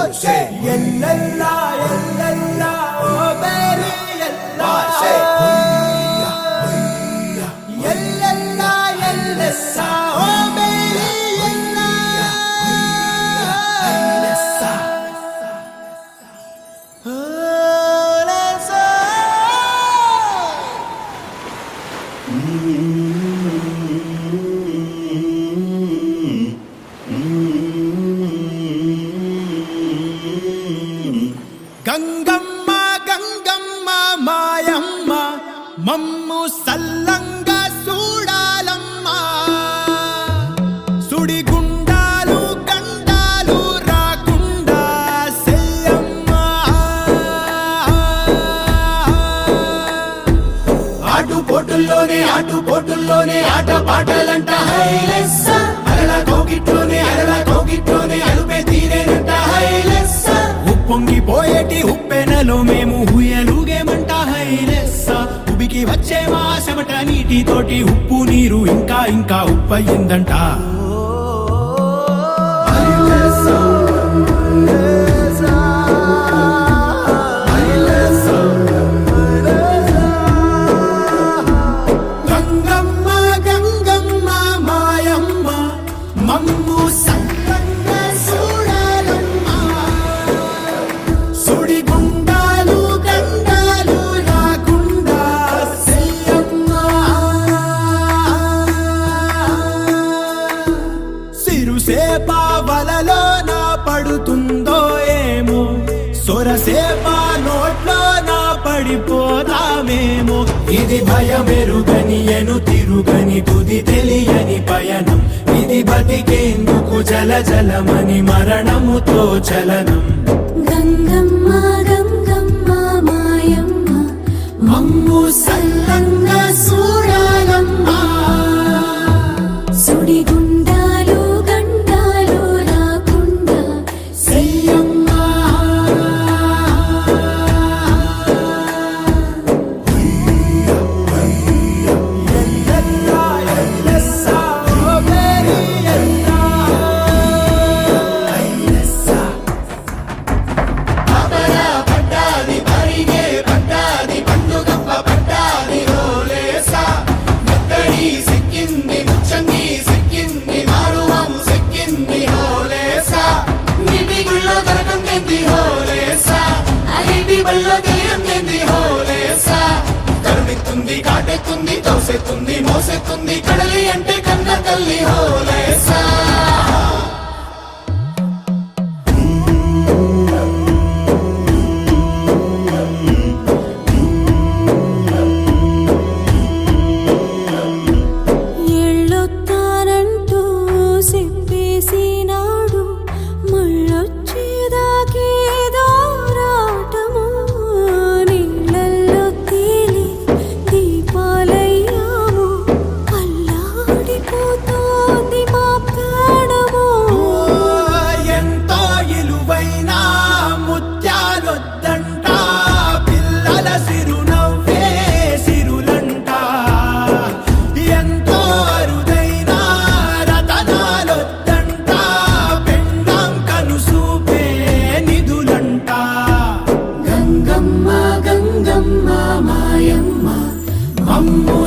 ಎಲ್ಲೆಲ್ಲ ಎಲ್ಲೆಲ್ಲ ಓ ಬೇರೆ ಎಲ್ಲ ಎಲ್ಲೆಲ್ಲ ಎಲ್ಲೆಲ್ಲ ಓ ಬೇರೆ ಎಲ್ಲ గంగమ్మ గంగమ్మ మాయమ్మ మమ్ము సల్లంగ చూడాలమ్మ సుడిగుండాలు గండాలు రాకుండా సెయ్యమ్మ ఆటుపోటుల్లోనే ఆట పాటలంట హైలెస్స అరలా కోగిట్లోనే అలుపే తీరేనంట హైలెస్స ఉప్పొంగిపోయేటి ఉప్పెనలో మేము హుయలుగేమంట హైలెస్స ఉబికి వచ్చే మా చెమట నీటితోటి ఉప్పు నీరు ఇంకా ఇంకా ఉప్పయిందంట గంగమ్మ గంగమ్మ మాయమ్మ మమ్ము సల్లంగ చూడాలమ్మ సుడిగుండాలు గండాలు రాకుండా సెయ్యమ్మ సిరుసేప వలలో నా పడుతుందో ఏమో సొరసేప నోట్లో నా పడిపోతామేమో ఇది భయమెరుగని ఎను తిరుగని తుది తెలియని పయనం ఇది బతికేందుకు జల జలమని మరణముతో చలనం గంగమ్మ గంగమ్మ మాయమ్మ మమ్ము సల్లంగ చూడాలమ్మ సుడిగుండాలు గండాలు రాకుండా సెయ్యమ్మ ఎల్లెల్ల ఎల్లెస్స ఓ ಬೇರೆ ಎಲ್ಲ హైలెస్స పడ్డాది పరిగే పడ్డాది పండుగప్ప పడ్డాది రోలేస మెత్తడి సిక్కింది ముచ్చంగి సిక్కింది మారువం సిక్కింది హోలేస నీటి గుళ్ళో దొరకంది హోలేస నీటి బల్లో తెలియంది హోలేస కరుణిస్తుంది కాటెత్తుంది తోసెత్తుంది మోసెత్తుంది కడలి అంటే కన్న తల్లి హోలేస ఎళ్ళొత్తానంటూ చెప్పేసినాడు మళ్ళొచ్చేదాకేదో రాటము నీళ్ళల్లో తేలి దీపాలయ్యాము అల్లాడిపోతోంది మా ప్రాణము ఎంతో ఇలువైన ముత్యాలొద్దంట పిల్లల సిరునవ్వే సిరులంట ఎంతో అరుదైన రతనాలొద్దంట పెండం కనుసూపే నిధులంట గంగమ్మ గంగమ్మ మాయమ్మ మమ్ము